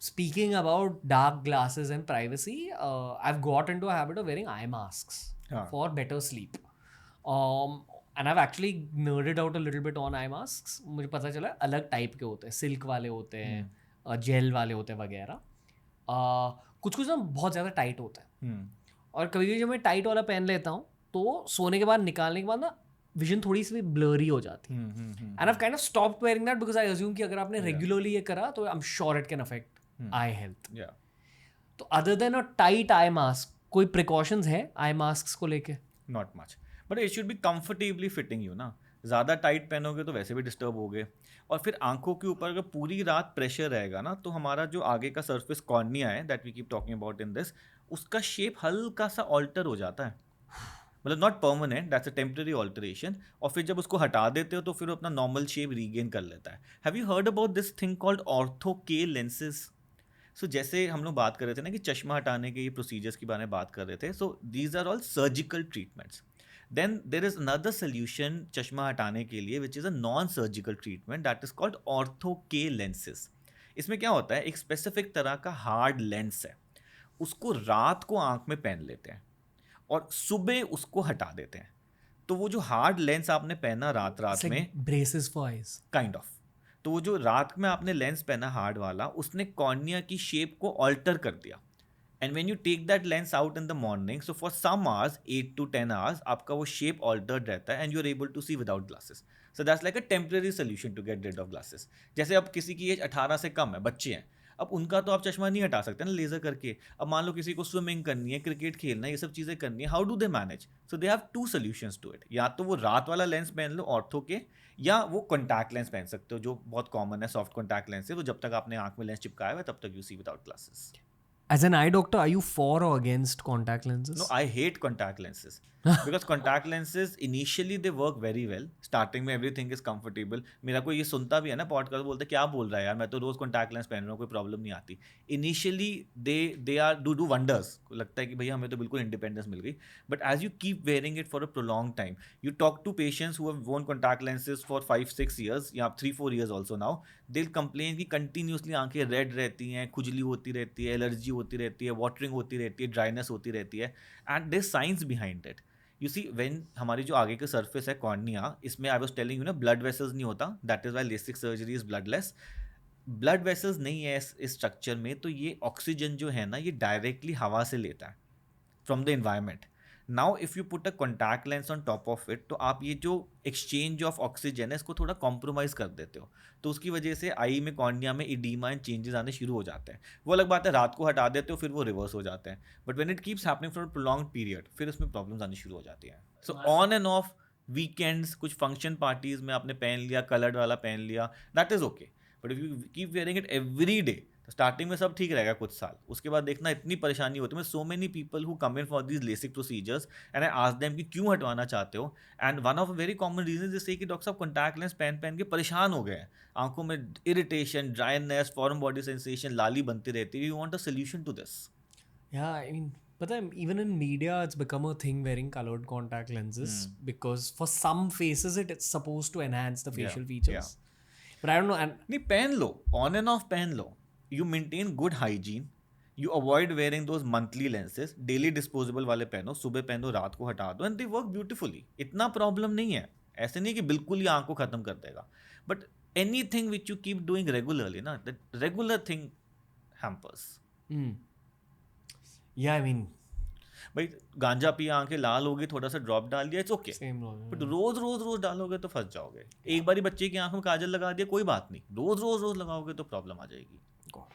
speaking about dark glasses and privacy, I've got into a habit of wearing eye masks हाँ. for better sleep. And I've actually nerded out a little bit on eye masks. मुझे पता चला अलग type के होते हैं, silk वाले होते हैं, जेल वाले होते हैं वगैरह. कुछ कुछ ना बहुत ज़्यादा टाइट होते हैं. और कभी कभी जब मैं टाइट वाला पहन लेता हूँ तो सोने के बाद निकालने के बाद ना विजन थोड़ी सी ब्लरी हो जाती है. And I kind of stopped wearing that because I assume कि अगर आपने रेगुलरली ये करा तो I am sure it can affect I health. Yeah. तो other than a tight eye mask कोई प्रिकॉशंस है आई मास्क को लेके? Not much. But it should be comfortably fitting you ना. ज़्यादा टाइट पहनोगे तो वैसे भी डिस्टर्ब होगे. और फिर आंखों के ऊपर अगर पूरी रात प्रेशर रहेगा ना, तो हमारा जो आगे का सरफेस कॉर्निया है that we keep talking about in this, उसका शेप हल्का सा ऑल्टर हो जाता है. मतलब not permanent, that's a temporary alteration. और फिर जब उसको हटा देते हो तो फिर वो अपना नॉर्मल शेप रीगेन कर लेता है. Have you heard about this thing called ortho K lenses? सो जैसे हम लोग बात कर रहे थे ना कि चश्मा हटाने के ये प्रोसीजर्स के बारे में बात कर रहे थे, so these are all surgical treatments. Then there is another solution चश्मा हटाने के लिए which is a non surgical treatment that is called ortho K lenses. इसमें क्या होता है, एक स्पेसिफिक तरह का हार्ड लेंस है, उसको रात को आंख में पहन लेते हैं और सुबह उसको हटा देते हैं. तो वो जो हार्ड लेंस आपने पहना रात रात में, braces for eyes kind of, तो वो जो रात में आपने लेंस पहना हार्ड वाला, उसने कॉर्निया की शेप को ऑल्टर कर दिया. And when you take that lens out in the morning, so for some hours 8 to 10 hours आपका वो शेप ऑल्टर्ड रहता है and you are able to see without glasses. So that's like a temporary solution to get rid of glasses. जैसे अब किसी की as 18 से कम है, बच्चे हैं, अब उनका तो आप चश्मा नहीं हटा सकते ना लेजर करके. अब मान लो किसी को स्विमिंग करनी है, क्रिकेट खेलना है, ये सब चीज़ें करनी है, how do they manage? So they have two solutions to it. या तो वो रात वाला लेंस पहन लो ऑर्थो के, या वो कॉन्टैक्ट लेंस पहन सकते हो जो बहुत कॉमन है, सॉफ्ट कॉन्टैक्ट लेंस है, वो जब तक आपने आंख में लेंस चिपकाया हुआ है तब तक you see without glasses. As an eye doctor, are you for or against contact lenses? No, I hate contact lenses because contact lenses initially they work very well. Starting में everything is comfortable. मेरा कोई ये सुनता भी है ना podcast, बोलते क्या बोल रहा है यार, मैं तो रोज कॉन्टैक्ट लेंस पहन रहा हूँ, कोई प्रॉब्लम नहीं आती. Initially they are do wonders. लगता है कि भैया हमें तो बिल्कुल इंडिपेंडेंस मिल गई. But as you keep wearing it for a prolong time, you talk to patients who have worn contact lenses for 5-6 years या 3-4 years also now, they'll complain कि continuously आंखें रेड रहती हैं, खुजली होती रहती है, एलर्जी होती रहती है, वाटरिंग होती रहती है, ड्राइनेस होती रहती है. And there science behind it. You see when हमारी जो आगे का सरफेस है कॉर्निया, इसमें आई वाज टेलिंग यू ना ब्लड वेसल्स नहीं होता, that is why LASIK surgery is bloodless. Blood vessels नहीं है इस स्ट्रक्चर में, तो ये ऑक्सीजन जो है ना ये डायरेक्टली हवा से लेता है from the environment. Now if you put a contact lens on top of it, तो आप ये जो एक्सचेंज ऑफ ऑक्सीजन है इसको थोड़ा कॉम्प्रोमाइज़ कर देते हो. तो उसकी वजह से आई में कॉर्निया में इडीमा एंड चेंजेस आने शुरू हो जाते हैं. वो अलग बात है, रात को हटा देते हो फिर वो रिवर्स हो जाते हैं. But when it keeps happening for a prolonged period, फिर उसमें प्रॉब्लम्स आनी शुरू हो जाती हैं. So on and of weekends, कुछ फंक्शन पार्टीज में आपने पहन लिया, कलर्ड वाला पहन लिया, that is okay. But if you keep wearing it every day, तो स्टार्टिंग में सब ठीक रहेगा कुछ साल, उसके बाद देखना इतनी परेशानी होती है. So many people who come in for these LASIK procedures and I ask them कि क्यों हटवाना चाहते हो, and one of very common reason is say कि डॉक्टर साहब कॉन्टैक्ट लेंस पहन पहन के परेशान हो गए हैं, आंखों में irritation, dryness, foreign body sensation, लाली बनती रहती है. You want a solution to this. Yeah, I mean, but then even in media, it's become a thing wearing colored contact lenses because for some faces it's supposed to enhance the facial features. But I don't know. And नहीं, पहन लो, on and off पहन लो. You maintain good hygiene, you avoid wearing those monthly lenses, daily disposable वाले पहनो, सुबह पहनो, रात को हटा दो, एंड दे वर्क ब्यूटीफुली. इतना प्रॉब्लम नहीं है. ऐसे नहीं कि बिल्कुल ही आंख को खत्म कर देगा, but anything which you keep doing regularly ना, that regular thing hampers. yeah, I mean, भाई गांजा पिया, आंखें लाल होगी, थोड़ा सा ड्रॉप डाल दिया, it's okay. same role. But रोज रोज रोज डालोगे तो फंस जाओगे. एक बारी बच्चे की आंख में काजल लगा दिया कोई बात नहीं, रोज रोज रोज लगाओगे तो प्रॉब्लम आ जाएगी. God.